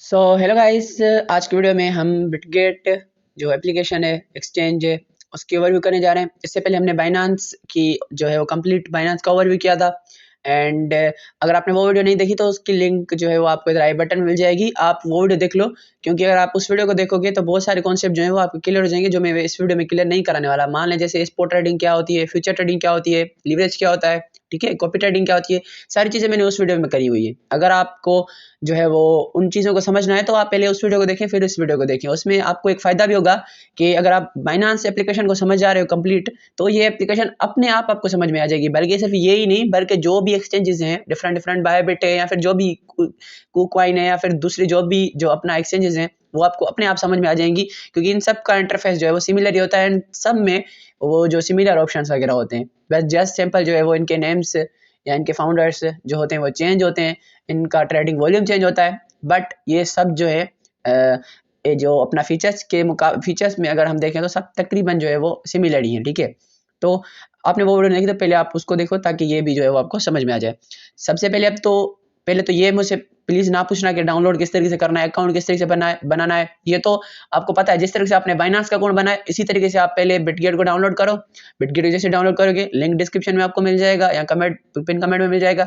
Hello guys, आज की video में हम बिटगेट जो एप्लीकेशन है, एक्सचेंज है, उसकी ओवरव्यू करने जा रहे हैं। इससे पहले हमने बाइनांस की जो है वो कंप्लीट बाइनांस का ओवरव्यू किया था। एंड अगर आपने वो वीडियो नहीं देखी तो उसकी लिंक जो है वो आपको इधर आई बटन में मिल जाएगी, आप वो वीडियो देख लो। क्योंकि अगर आप उस वीडियो को देखोगे तो बहुत सारे कॉन्सेप्ट जो है वो आपको क्लियर हो जाएंगे, जो मैं इस वीडियो में क्लियर नहीं कराने वाला। मान लें जैसे स्पॉट ट्रेडिंग क्या होती है, फ्यूचर ट्रेडिंग क्या होती है, लीवरेज क्या होता है, ठीक है, कॉपी ट्रेडिंग क्या होती है, सारी चीज़ें मैंने उस वीडियो में करी हुई है। अगर आपको जो है वो उन चीज़ों को समझना है तो आप पहले उस वीडियो को देखें, फिर इस वीडियो को देखें। उसमें आपको एक फ़ायदा भी होगा कि अगर आप बाइनांस एप्लीकेशन को समझ जा रहे हो कंप्लीट, तो ये एप्लीकेशन अपने आप आपको समझ में आ जाएगी। बल्कि सिर्फ ये ही नहीं, बल्कि जो भी एक्सचेंजेस हैं, डिफरेंट डिफरेंट बायबिट है या फिर जो भी कुकॉइन है या फिर दूसरी जो भी जो अपना एक्सचेंजेस हैं, वो आपको अपने आप समझ में आ जाएंगी। क्योंकि इन सब का इंटरफेस जो है वो सिमिलर ही होता है, एंड सब में वो जो सिमिलर ऑप्शंस वगैरह होते हैं। बस जस्ट सिंपल जो है वो इनके नेम्स या इनके फाउंडर्स जो होते हैं वो चेंज होते हैं, इनका ट्रेडिंग वॉल्यूम चेंज होता है। बट ये सब जो है ये जो अपना फीचर्स में अगर हम देखें तो सब तकरीबन जो है वो सिमिलर ही है, ठीक है। तो आपने वो वीडियो नहीं देखी तो पहले आप उसको देखो, ताकि ये भी जो है वो आपको समझ में आ जाए। सबसे पहले तो ये मुझसे प्लीज़ ना पूछना कि डाउनलोड किस तरीके से करना है, अकाउंट किस तरीके से बनाना है। ये तो आपको पता है, जिस तरीके से आपने बाइनांस का अकाउंट बनाया इसी तरीके से आप पहले बिटगेट को डाउनलोड करो। बिटगेट जैसे डाउनलोड करोगे, लिंक डिस्क्रिप्शन में आपको मिल जाएगा या पिन कमेंट में मिल जाएगा।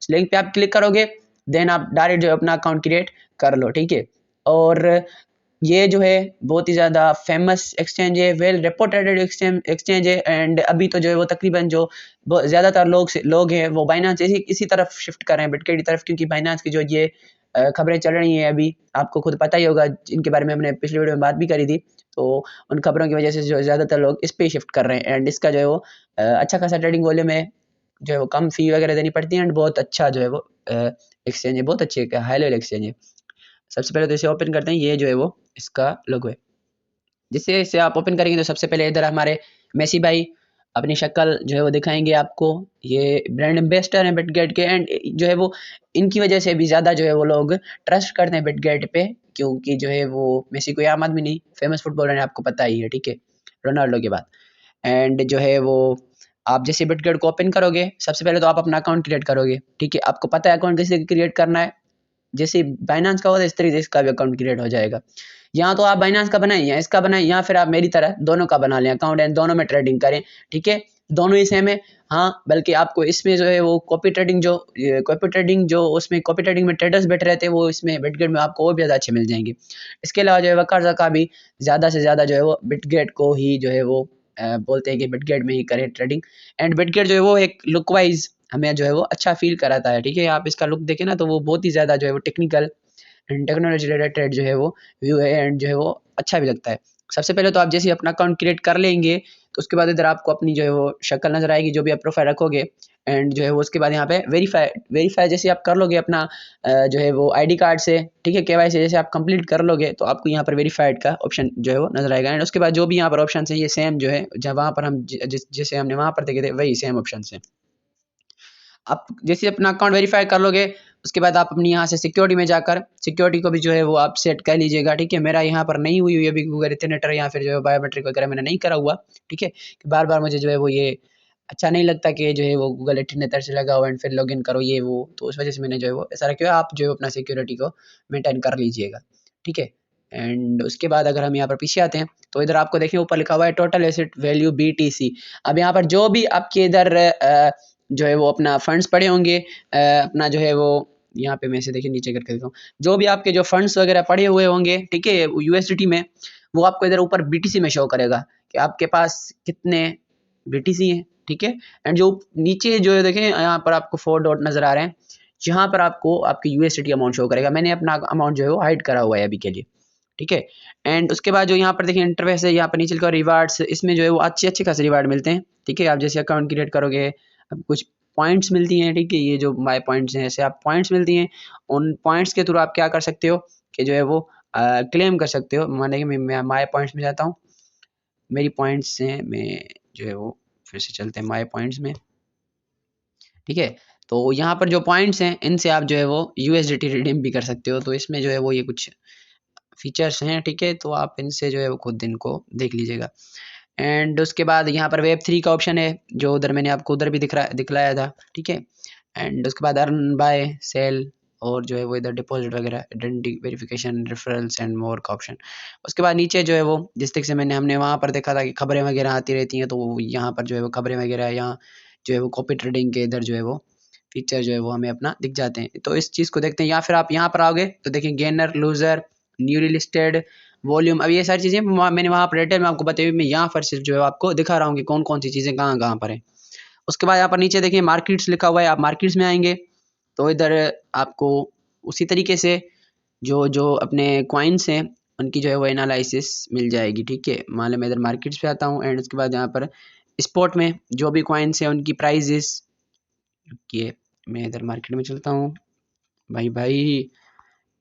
उस लिंक पे आप क्लिक करोगे, देन आप डायरेक्ट जो है अपना अकाउंट क्रिएट कर लो, ठीक है। और ये जो है बहुत ही ज़्यादा फेमस एक्सचेंज है, वेल रिपोर्टेड एक्सचेंज है। एंड अभी तो जो है वो तकरीबन जो ज़्यादातर लोग हैं वो बाइनांस इसी तरफ शिफ्ट कर रहे हैं, बिटगेट की तरफ। क्योंकि बाइनांस की जो ये खबरें चल रही हैं अभी, आपको खुद पता ही होगा, इनके बारे में हमने पिछली वीडियो में बात भी करी थी। तो उन खबरों की वजह से जो ज़्यादातर लोग इस पे शिफ्ट कर रहे हैं। एंड इसका जो है वो अच्छा खासा ट्रेडिंग वॉल्यूम है, जो है वो कम फी वगैरह देनी पड़ती है, एंड बहुत अच्छा जो है वो एक्सचेंज है, बहुत अच्छे हाई लेवल एक्सचेंज है। सबसे पहले तो इसे ओपन करते हैं। ये जो है वो इसका लोगो है। जिससे इसे आप ओपन करेंगे तो सबसे पहले इधर हमारे मेसी भाई अपनी शक्ल जो है वो दिखाएंगे आपको। ये ब्रांड एम्बेसडर हैं बिटगेट के, एंड जो है वो इनकी वजह से भी ज़्यादा जो है वो लोग ट्रस्ट करते हैं बिटगेट पे। क्योंकि जो है वो मेसी कोई आम आदमी नहीं, फेमस फुटबॉलर है, आपको पता ही है, ठीक है, रोनाल्डो के बाद। एंड जो है वो आप जैसे बिटगेट को ओपन करोगे, सबसे पहले तो आप अपना अकाउंट क्रिएट करोगे, ठीक है। आपको पता है अकाउंट कैसे क्रिएट करना है, जैसे बाइनांस का होता है इस तरीके से इसका भी अकाउंट क्रिएट हो जाएगा। यहाँ तो आप बाइनांस का बनाएं या इसका बनाएं, या फिर आप मेरी तरह दोनों का बना लें अकाउंट, एंड दोनों में ट्रेडिंग करें, ठीक है। दोनों ही सेम है। हाँ, बल्कि आपको इसमें जो है वो कॉपी ट्रेडिंग में ट्रेडर्स बैठे रहते हैं, वो इसमें बिटगेट में आपको और भी ज़्यादा अच्छे मिल जाएंगे। इसके अलावा जो है वकार का भी ज़्यादा से ज़्यादा जो है वो बिटगेट को ही जो है वो बोलते हैं कि बिटगेट में ही करें ट्रेडिंग। एंड बिटगेट जो है वो एक लुक वाइज हमें जो है वो अच्छा फील कराता है, ठीक है। आप इसका लुक देखें ना तो वो बहुत ही ज़्यादा जो है वो टेक्निकल एंड टेक्नोलॉजी रिलेटेड जो है वो व्यू है, एंड जो है वो अच्छा भी लगता है। सबसे पहले तो आप जैसे ही अपना अकाउंट क्रिएट कर लेंगे तो उसके बाद इधर आपको अपनी जो है वो शक्ल नज़र आएगी, जो भी आप प्रोफाइल रखोगे। एंड जो है वो उसके बाद यहाँ पे वेरीफाई जैसे आप कर लोगे अपना जो है वो आईडी कार्ड से, ठीक है, केवाईसी जैसे आप कंप्लीट कर लोगे तो आपको यहाँ पर वेरीफाइड का ऑप्शन जो है वो नजर आएगा। एंड उसके बाद जो भी यहाँ पर ऑप्शन है ये सेम जो है जहाँ वहाँ पर हम जैसे हमने वहाँ पर देखे थे वही सेम ऑप्शन है। आप जैसे अपना अकाउंट वेरीफाई कर लोगे उसके बाद आप अपनी यहाँ से सिक्योरिटी में जाकर सिक्योरिटी को भी जो है वो आप सेट कर लीजिएगा, ठीक है। मेरा यहाँ पर नहीं हुई अभी गूगल इथरनेटर या फिर जो है बायोमेट्रिक वगैरह मैंने नहीं करा हुआ, ठीक है। कि बार बार मुझे जो है वो ये अच्छा नहीं लगता कि जो है वो गूगल इथरनेटर से लगा हो एंड फिर लॉगिन करो ये वो, तो उस वजह से मैंने जो है वो ऐसा रखा है। आप जो है अपना सिक्योरिटी को मेंटेन कर लीजिएगा, ठीक है। एंड उसके बाद अगर हम यहाँ पर पीछे आते हैं तो इधर आपको देखिए ऊपर लिखा हुआ है टोटल एसेट वैल्यू BTC। अब यहाँ पर जो भी आपके इधर जो है वो अपना फंड्स पड़े होंगे, अपना जो है वो यहाँ पे मैं से देखिए नीचे करके देखता हूँ, जो भी आपके जो फंड्स वगैरह पड़े हुए होंगे, ठीक है, USDT में, वो आपको इधर ऊपर BTC में शो करेगा कि आपके पास कितने BTC हैं, ठीक है। एंड जो नीचे जो है देखें यहाँ पर आपको 4 डॉट नजर आ रहे हैं, जहाँ पर आपको आपकी USDT अमाउंट शो करेगा। मैंने अपना अमाउंट जो है वो हाइड करा हुआ है अभी के लिए, ठीक है। एंड उसके बाद जो यहाँ पर देखिए इंटरफेस है, यहाँ पर नीचे लिखा रिवार्ड्स, इसमें जो है वो अच्छे अच्छे खासे रिवार्ड मिलते हैं, ठीक है। आप जैसे अकाउंट क्रिएट करोगे अब कुछ पॉइंट्स मिलती हैं, ठीक है। ये जो माय पॉइंट्स हैं, ऐसे आप पॉइंट्स मिलती हैं। उन पॉइंट्स के थ्रू आप क्या कर सकते हो कि जो है वो क्लेम कर सकते हो। माने कि मैं माय पॉइंट्स में जाता हूँ, मेरी पॉइंट्स हैं, मैं जो है वो फिर से चलते हैं माय पॉइंट्स में, ठीक है। तो यहाँ पर जो पॉइंट्स हैं इनसे आप जो है वो USDT रिडीम भी कर सकते हो। तो इसमें जो है वो ये कुछ फीचर्स हैं, ठीक है। तो आप इनसे जो है वो खुद इनको देख लीजिएगा। एंड उसके बाद यहाँ पर Web3 का ऑप्शन है, जो उधर मैंने आपको उधर भी दिखलाया था, ठीक है। एंड उसके बाद अर्न बाय सेल और जो है वो इधर डिपॉजिट वगैरह, identity verification, referrals and more का ऑप्शन। उसके बाद नीचे जो है वो जिस तरीके से हमने वहाँ पर देखा था कि खबरें वगैरह आती रहती हैं, तो यहाँ पर जो है वो खबरें वगैरह, यहाँ जो है वो कॉपी ट्रेडिंग के इधर जो है वो फीचर जो है वो हमें अपना दिख जाते हैं। तो इस चीज़ को देखते हैं, या फिर आप यहाँ पर आओगे तो देखिए gainer, loser, newly listed, volume. अब ये सारी चीज़ें मैंने वहाँ पर डिटेल में आपको बताई हुई, मैं यहाँ पर सिर्फ जो है आपको दिखा रहा हूँ कि कौन कौन सी चीज़ें कहाँ कहाँ पर है। उसके बाद यहाँ पर नीचे देखिए मार्केट्स लिखा हुआ है, आप मार्केट्स में आएंगे तो इधर आपको उसी तरीके से जो जो अपने कॉइन्स हैं उनकी जो है वो एनालिसिस मिल जाएगी। ठीक है, मान लो मैं इधर मार्केट्स पे आता हूँ एंड उसके बाद यहाँ पर स्पॉट में जो भी कॉइन्स हैं उनकी प्राइजेस, ये मैं इधर मार्केट में चलता हूँ भाई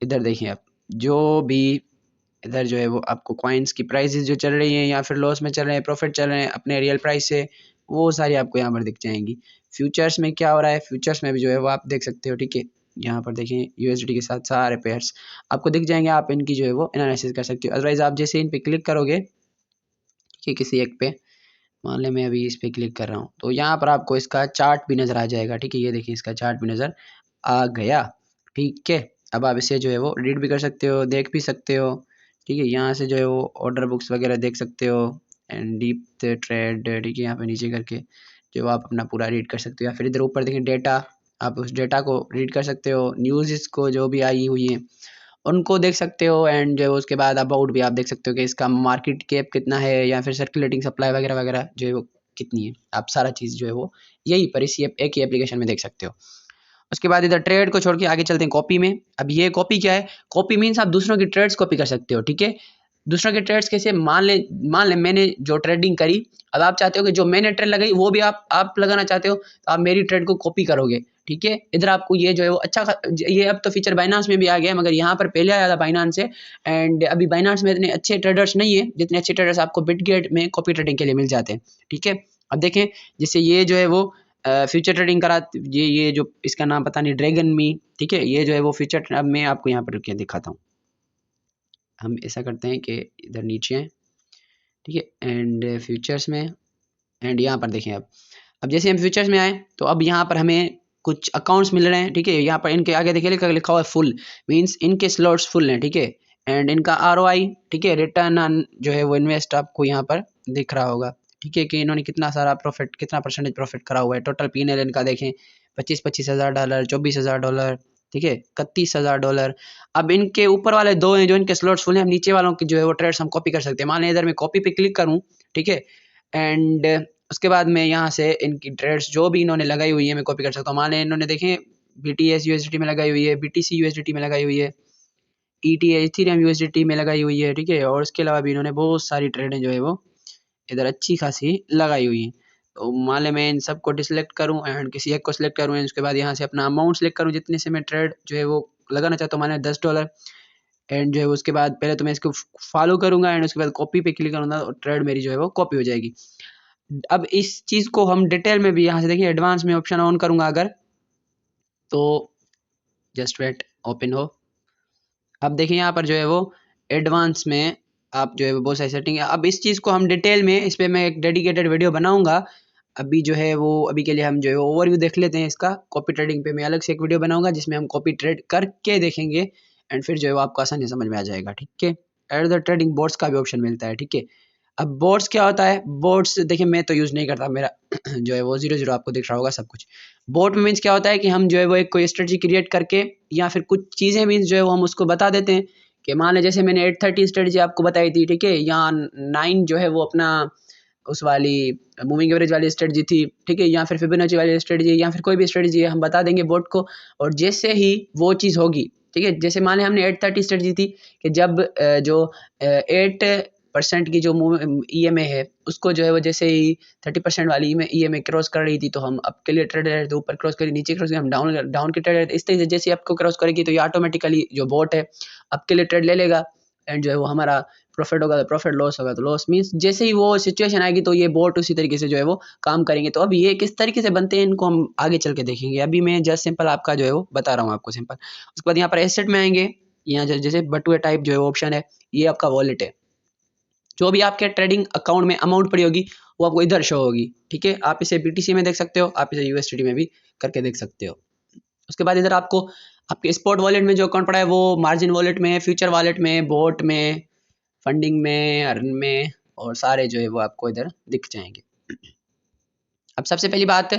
इधर देखिए आप जो भी इधर जो है वो आपको कॉइन्स की प्राइसेस जो चल रही हैं या फिर लॉस में चल रहे हैं, प्रॉफिट चल रहे हैं अपने रियल प्राइस से, वो सारी आपको यहाँ पर दिख जाएंगी। फ्यूचर्स में क्या हो रहा है, फ्यूचर्स में भी जो है वो आप देख सकते हो। ठीक है, यहाँ पर देखें यूएसडी के साथ सारे पेयर्स आपको दिख जाएंगे, आप इनकी जो है वो एनालिसिस कर सकते हो। अदरवाइज आप जैसे इन पे क्लिक करोगे, ठीक है, किसी एक पे, मान लें मैं अभी इस पे क्लिक कर रहा हूँ, तो यहाँ पर आपको इसका चार्ट भी नज़र आ जाएगा। ठीक है, ये देखिए इसका चार्ट भी नज़र आ गया। ठीक है, अब आप इसे जो है वो रीड भी कर सकते हो, देख भी सकते हो। ठीक है, यहाँ से जो है वो ऑर्डर बुक्स वगैरह देख सकते हो एंड डीप ट्रेड। ठीक है, यहाँ पे नीचे करके जो आप अपना पूरा रीड कर सकते हो, या फिर इधर ऊपर देखिए डेटा, आप उस डेटा को रीड कर सकते हो। न्यूज़ को जो भी आई हुई है उनको देख सकते हो एंड जो है उसके बाद अबाउट भी आप देख सकते हो कि इसका मार्केट कैप कितना है या फिर सर्कुलेटिंग सप्लाई वगैरह वगैरह जो है वो कितनी है। आप सारा चीज़ जो है वो यहीं पर इसी एक ही एप्लीकेशन में देख सकते हो। उसके बाद इधर ट्रेड को छोड़ के आगे चलते हैं कॉपी में। अब ये कॉपी क्या है, कॉपी मीन्स आप दूसरों की ट्रेड्स कॉपी कर सकते हो। ठीक है, दूसरों के ट्रेड्स कैसे, मान ले मैंने जो ट्रेडिंग करी, अब आप चाहते हो कि जो मैंने ट्रेड लगाई वो भी आप लगाना चाहते हो, तो आप मेरी ट्रेड को कॉपी करोगे। ठीक है, इधर आपको ये जो है वो ये अब तो फीचर बाइनांस में भी आ गया है, मगर यहाँ पर पहले आया था बाइनांस से। एंड अभी बाइनांस में इतने अच्छे ट्रेडर्स नहीं है जितने अच्छे ट्रेडर्स आपको बिटगेट में कॉपी ट्रेडिंग के लिए मिल जाते हैं। ठीक है, अब देखें जैसे ये जो है वो फ्यूचर ट्रेडिंग करा, ये जो इसका नाम पता नहीं, ड्रैगन मी। ठीक है, ये जो है वो फ्यूचर, अब मैं आपको यहाँ पर रुकिए दिखाता हूँ। हम ऐसा करते हैं कि इधर नीचे हैं, ठीक है, एंड फ्यूचर्स में, एंड यहाँ पर देखें अब जैसे हम फ्यूचर्स में आए तो अब यहाँ पर हमें कुछ अकाउंट्स मिल रहे हैं। ठीक है, यहाँ पर इनके आगे देखिए लिखा हुआ है फुल, मींस इनके स्लॉट्स फुल हैं। ठीक है, एंड इनका ROI, ठीक है, रिटर्न ऑन जो है वो इन्वेस्ट आपको यहाँ पर दिख रहा होगा। ठीक है, कि इन्होंने कितना सारा प्रॉफिट, कितना परसेंटेज प्रॉफिट करा हुआ है। टोटल P&L इनका देखें, $25,000, $24,000, ठीक है, $31,000। अब इनके ऊपर वाले दो हैं जो इनके स्लॉट्स फुल हैं, नीचे वालों की जो है वो ट्रेड्स हम कॉपी कर सकते हैं। मान लें इधर मैं कॉपी पे क्लिक करूँ, ठीक है, एंड उसके बाद मैं यहाँ से इनकी ट्रेड्स जो भी इन्होंने लगाई हुई है मैं कॉपी कर सकता हूँ। मान लें इन्होंने देखें BTS USDT में लगाई हुई है, BTC USDT में लगाई हुई है, ETH इथेरियम USDT में लगाई हुई है। ठीक है, और उसके अलावा भी इन्होंने बहुत सारी ट्रेडें जो है वो इधर अच्छी खासी लगाई हुई है। तो मान लें मैं इन सबको डिसलेक्ट करूँ एंड किसी एक को सिलेक्ट करूँ एंड उसके बाद यहाँ से अपना अमाउंट सेलेक्ट करूँ जितने से मैं ट्रेड जो है वो लगाना चाहता हूँ, मान लें $10। एंड जो है उसके बाद पहले तो मैं इसको फॉलो करूँगा एंड उसके बाद कॉपी पे क्लिक करूँगा और ट्रेड मेरी जो है वो कॉपी हो जाएगी। अब इस चीज़ को हम डिटेल में भी यहाँ से देखिए, एडवांस में ऑप्शन ऑन करूँगा अगर, तो जस्ट वेट ओपन हो। अब देखिए यहाँ पर जो है वो एडवांस में आप जो है वो बहुत सारी सेटिंग है। अब इस चीज़ को हम डिटेल में, इस पर मैं एक डेडिकेटेड वीडियो बनाऊंगा। अभी जो है वो अभी के लिए हम जो है ओवरव्यू देख लेते हैं इसका। कॉपी ट्रेडिंग पे मैं अलग से एक वीडियो बनाऊंगा जिसमें हम कॉपी ट्रेड करके देखेंगे एंड फिर जो है वो आपको आसानी समझ में आ जाएगा। ठीक है, एट द ट्रेडिंग बोर्ड्स का भी ऑप्शन मिलता है। ठीक है, अब बोर्ड्स क्या होता है, बोर्ड्स देखिए मैं तो यूज़ नहीं करता, मेरा जो है वो 0 आपको दिख रहा होगा सब कुछ। बोर्ड में मीन्स क्या होता है कि हम जो है वो एक कोई स्ट्रेटजी क्रिएट करके या फिर कुछ चीज़ें मीन्स जो है वो हम उसको बता देते हैं कि मान लें जैसे मैंने 830 स्ट्रेटजी आपको बताई थी। ठीक है, यहाँ 9 जो है वो अपना उस वाली मूविंग एवरेज वाली स्ट्रेटजी थी। ठीक है, या फिर फिबोनाची वाली स्ट्रेटजी या फिर कोई भी स्ट्रेटजी है हम बता देंगे बोर्ड को, और जैसे ही वो चीज़ होगी, ठीक है, जैसे मान लें हमने 830 स्ट्रेटजी थी कि जब जो 8% की जो EMA है उसको जो है वो जैसे ही 30% वाली EMA क्रॉस कर रही थी तो हम अप के लिए ट्रेड रहे थे, ऊपर क्रॉस करी, नीचे क्रॉस करी, हम डाउन की ट्रेड रहे थे। इस तरीके से जैसे आपको क्रॉस करेगी तो ये ऑटोमेटिकली जो बोट है अप के लिए ट्रेड ले लेगा एंड जो है वो हमारा प्रॉफिट होगा तो प्रॉफिट, लॉस होगा तो लॉस। मीन्स जैसे ही वो सिचुएशन आएगी तो ये बोट उसी तरीके से जो है वो काम करेंगे। तो अब ये किस तरीके से बनते हैं इनको हम आगे चल के देखेंगे। अभी मैं जस्ट सिंपल आपका जो है वो बता रहा हूँ आपको सिंपल। उसके बाद यहाँ पर एसेट में आएंगे, यहाँ जैसे बटुए टाइप जो है ऑप्शन है, ये आपका वॉलेट है। जो भी आपके ट्रेडिंग अकाउंट में अमाउंट पड़ी होगी वो आपको इधर शो होगी। ठीक है, आप इसे BTC में देख सकते हो, आप इसे USDT में भी करके देख सकते हो। उसके बाद इधर आपको आपके स्पॉट वॉलेट में जो अकाउंट पड़ा है वो मार्जिन वॉलेट में, फ्यूचर वॉलेट में, बोट में, फंडिंग में, अर्न में, और सारे जो है वो आपको इधर दिख जाएंगे। अब सबसे पहली बात,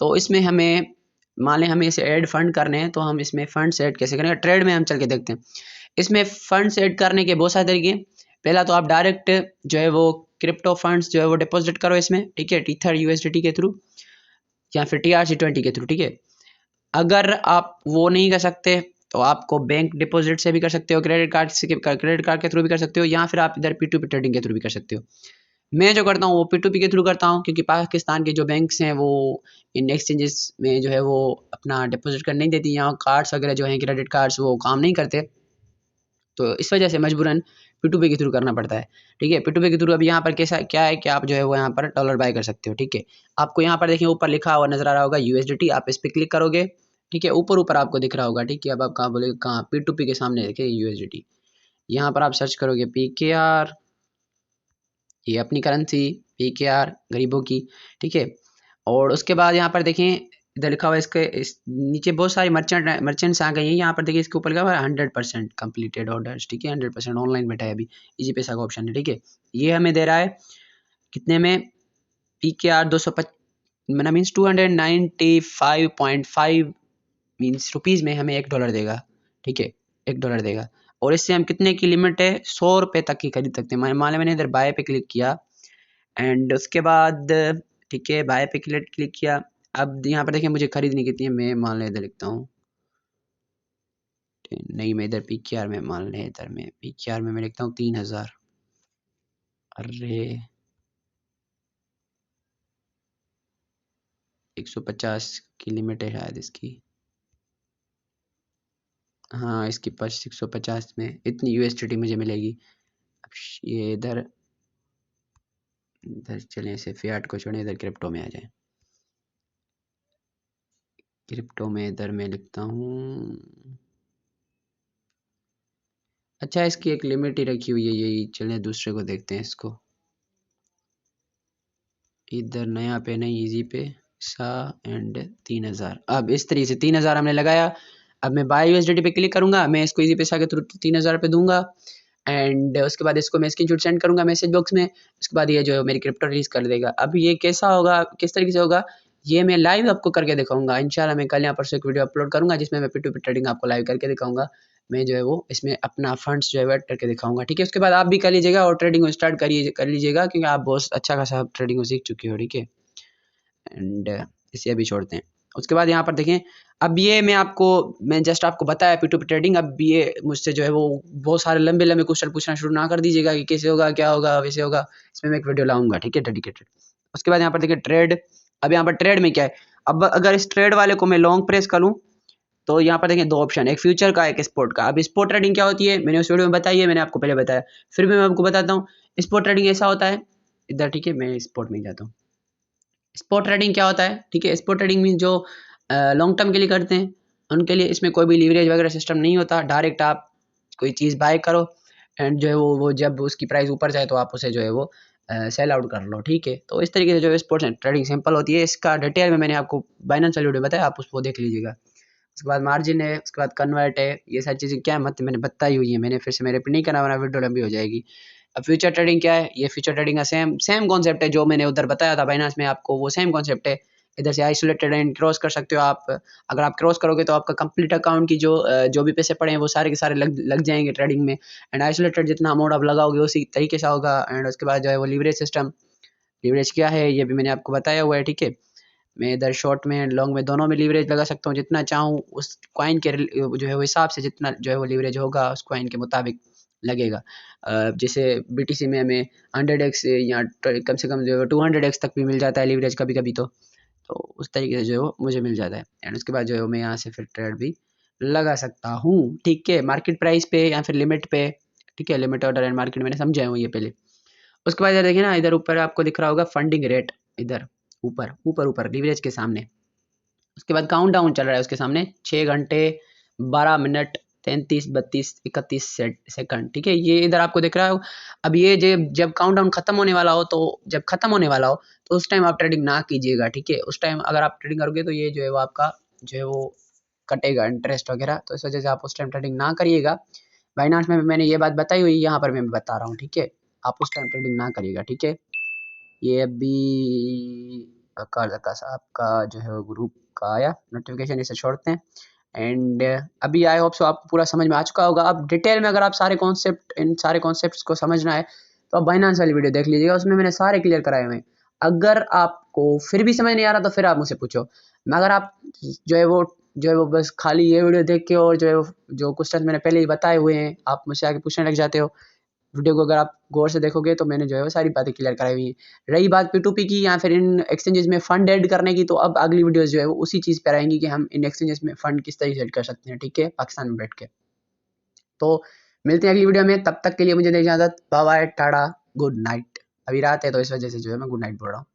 तो इसमें हमें मान लें हमें इसे ऐड फंड करने हैं, तो हम इसमें फंड्स ऐड कैसे करेंगे, ट्रेड में हम चल के देखते हैं। इसमें फंड्स ऐड करने के बहुत सारे तरीके। पहला तो आप डायरेक्ट जो है वो क्रिप्टो फंड्स जो है वो डिपॉजिट करो इसमें, ठीक है, टीथर यूएसडीटी के थ्रू या फिर TRC20 के थ्रू, ठीक है। अगर आप वो नहीं कर सकते तो आपको बैंक डिपॉजिट से भी कर सकते हो, क्रेडिट कार्ड के थ्रू भी कर सकते हो, या फिर आप इधर P2P ट्रेडिंग के थ्रू भी कर सकते हो। मैं जो करता हूँ वो P2P के थ्रू करता हूँ, क्योंकि पाकिस्तान के जो बैंक्स हैं वो इन एक्सचेंजेस में जो है वो अपना डिपॉजिट कर नहीं देती, यहाँ कार्ड्स वगैरह जो हैं क्रेडिट कार्ड्स वो काम नहीं करते, तो इस वजह से मजबूरन P2P के थ्रू करना पड़ता है, ठीक है। P2P के थ्रू अभी यहाँ पर कैसा क्या है कि आप जो है वो यहाँ पर डॉलर बाय कर सकते हो, ठीक है। आपको यहाँ पर देखिए ऊपर लिखा हुआ नजर आ रहा होगा USDT, आप इस पर क्लिक करोगे, ठीक है, ऊपर ऊपर आपको दिख रहा होगा, ठीक है। अब आप कहाँ बोले, कहाँ P2P के सामने देखिए USDT, यहाँ पर आप सर्च करोगे PKR, ये अपनी करेंसी PKR गरीबों की, ठीक है। और उसके बाद यहाँ पर देखें इधर लिखा हुआ है, इसके इस नीचे बहुत सारी मर्चेंट्स आ गई हैं, यहाँ पर देखिए इसके ऊपर लिखा हुआ है 100% कंप्लीटेड ऑर्डर्स, ठीक है, 100% ऑनलाइन बैठा है अभी, इजी पैसा का ऑप्शन है, ठीक है। ये हमें दे रहा है कितने में, PKR 250 मीन्स 295.5 मीन्स रुपीज़ में हमें $1 देगा, ठीक है, $1 देगा। और इससे हम कितने की लिमिट है, 100 रुपये तक की खरीद सकते हैं। मान लें मैंने इधर बाय पे क्लिक किया एंड उसके बाद, ठीक है, बाय पे क्लिक किया। अब यहाँ पर देखिए मुझे खरीदनी कितनी है, मैं मान लें इधर लिखता हूँ, नहीं मैं इधर PKR में मान लें, इधर में PKR में मैं लिखता हूँ 3000, अरे 150 की लिमिट है शायद इसकी, हाँ इसकी 150 में इतनी USDT मुझे मिलेगी। अब ये इधर इधर चलें, इसे फियाट को छोड़ें, इधर क्रिप्टो में आ जाए। क्रिप्टो में इधर मैं लिखता हूँ, अच्छा इसकी एक लिमिट ही रखी हुई है, यही चलें दूसरे को देखते हैं इसको, इधर नया पे नहीं इजी पे सा एंड 3000। अब इस तरीके से 3000 हमने लगाया। अब मैं बाय USDT पे क्लिक करूंगा, मैं इसको इजी पैसा के थ्रू 3000 पे दूंगा एंड उसके बाद इसको मैं स्क्रीनशॉट सेंड करूंगा मैसेज बॉक्स में। उसके बाद ये जो मेरी क्रिप्टो रिलीज कर देगा। अब ये कैसा होगा, किस तरीके से होगा, ये मैं लाइव आपको करके दिखाऊंगा इंशाल्लाह। मैं कल या परसों एक वीडियो अपलोड करूंगा जिसमें मैं P2P ट्रेडिंग आपको लाइव करके दिखाऊंगा। मैं जो है वो इसमें अपना फंड्स जो है ऐड करके दिखाऊंगा, ठीक है। उसके बाद आप भी कर लीजिएगा और ट्रेडिंग को स्टार्ट कर लीजिएगा, क्योंकि आप बहुत अच्छा खासा ट्रेडिंग को सीख चुके हो, ठीक है। एंड इसे अभी छोड़ते हैं। उसके बाद यहाँ पर देखें, अब ये मैं जस्ट आपको बताया P2P ट्रेडिंग। अब ये मुझसे जो है वो बहुत सारे लंबे लंबे क्वेश्चन पूछना शुरू ना कर दीजिएगा कि कैसे होगा, क्या होगा, वैसे होगा, इसमें मैं एक वीडियो लाऊंगा, ठीक है, डेडिकेटेड। उसके बाद यहाँ पर देखिए ट्रेड। अब यहाँ पर ट्रेड में क्या है, अब अगर इस ट्रेड वाले को मैं लॉन्ग प्रेस करूँ तो यहाँ पर देखें 2 ऑप्शन, एक फ्यूचर का एक स्पॉट का। अब स्पॉट ट्रेडिंग क्या होती है मैंने उस वीडियो में बताई है, मैंने आपको पहले बताया, फिर भी मैं आपको बताता हूँ। स्पॉट ट्रेडिंग ऐसा होता है, इधर, ठीक है, मैं स्पॉट में जाता हूँ। स्पॉट ट्रेडिंग क्या होता है, ठीक है, स्पॉट ट्रेडिंग मीन जो लॉन्ग टर्म के लिए करते हैं उनके लिए इसमें कोई भी लीवरेज वगैरह सिस्टम नहीं होता। डायरेक्ट आप कोई चीज़ बाय करो एंड जो है वो जब उसकी प्राइस ऊपर जाए तो आप उसे जो है वो सेल आउट कर लो, ठीक है। तो इस तरीके से जो है स्पॉट ट्रेडिंग सिंपल होती है। इसका डिटेल में मैंने आपको बाइनेंस वाली वीडियो बताया, आप उसको देख लीजिएगा। उसके बाद मार्जिन है, उसके बाद कन्वर्ट है, ये सारी चीज़ें क्या है मत मैंने बताई हुई है, मैंने फिर से मैं रिपीट नहीं करना, वरना वीडियो लंबी हो जाएगी। अब फ्यूचर ट्रेडिंग क्या है, ये फ्यूचर ट्रेडिंग का सेम कॉन्सेप्ट है जो मैंने उधर बताया था बाइनेंस में आपको, वो सेम कॉन्सेप्ट है। इधर से आइसोलेटेड एंड क्रॉस कर सकते हो आप। अगर आप क्रॉस करोगे तो आपका कंप्लीट अकाउंट की जो भी पैसे पड़े हैं वो सारे के सारे लग जाएंगे ट्रेडिंग में। एंड आइसोलेटेड जितना अमाउंट आप लगाओगे उसी तरीके से होगा। एंड उसके बाद जो है वो लीवरेज सिस्टम, लीवरेज क्या है ये भी मैंने आपको बताया हुआ है, ठीक है। मैं इधर शॉर्ट में लॉन्ग में दोनों में लीवरेज लगा सकता हूँ, जितना चाहूँ उस कॉइन के जो है वो हिसाब से जितना जो है वो लीवरेज होगा उस कॉइन के मुताबिक लगेगा। जैसे BTC में हमें 100x या कम से कम जो है 200x तक भी मिल जाता है लीवरेज कभी कभी, तो उस तरीके से जो है वो मुझे मिल जाता है। एंड उसके बाद जो है मैं यहाँ से फिर ट्रेड भी लगा सकता हूँ, ठीक है, मार्केट प्राइस पे या फिर लिमिट पे, ठीक है। लिमिट ऑर्डर एंड मार्केट मैंने समझाया हूँ ये पहले। उसके बाद इधर देखिए ना, इधर ऊपर आपको दिख रहा होगा फंडिंग रेट, इधर ऊपर ऊपर ऊपर लीवरेज के सामने। उसके बाद काउंट डाउन चल रहा है उसके सामने 6 घंटे 12 मिनट 33 32 31 सेकंड, ठीक है, ये इधर आपको दिख रहा है। अब ये जब काउंट डाउन खत्म होने वाला हो, तो जब खत्म होने वाला हो तो उस टाइम आप ट्रेडिंग ना कीजिएगा, ठीक है। उस टाइम अगर आप ट्रेडिंग करोगे तो ये जो है वो आपका जो है वो कटेगा इंटरेस्ट वगैरह, तो इस वजह से आप उस टाइम ट्रेडिंग ना करिएगा। बाइनांस में भी मैंने ये बात बताई हुई, यहाँ पर मैं बता रहा हूँ, ठीक है। आप उस टाइम ट्रेडिंग ना करिएगा, ठीक है। ये अभी साहब का जो है वो ग्रुप का आया नोटिफिकेशन, इसे छोड़ते हैं। एंड अभी आई होप सो आपको पूरा समझ में आ चुका होगा। अब डिटेल में अगर आप इन सारे कॉन्सेप्ट्स को समझना है तो आप बाइनांस वाली वीडियो देख लीजिएगा, उसमें मैंने सारे क्लियर कराए हुए हैं। अगर आपको फिर भी समझ नहीं आ रहा तो फिर आप मुझसे पूछो। मगर आप जो है वो बस खाली ये वीडियो देख के और जो क्वेश्चन मैंने पहले ही बताए हुए हैं आप मुझसे आके पूछने लग जाते हो। वीडियो को अगर आप गौर से देखोगे तो मैंने जो है वो सारी बातें क्लियर कराई हुई है। रही बात P2P की या फिर इन एक्सचेंजेस में फंड ऐड करने की, तो अब अगली वीडियोस जो है वो उसी चीज़ पर आएंगी कि हम इन एक्सचेंजेस में फंड किस तरीके से ऐड कर सकते हैं, ठीक है, पाकिस्तान में बैठ के। तो मिलते हैं अगली वीडियो में, तब तक के लिए मुझे दे इजाज़त। Bye bye, tata, good night. अभी रात है तो इस वजह से जो है मैं गुड नाइट बोल रहा हूँ।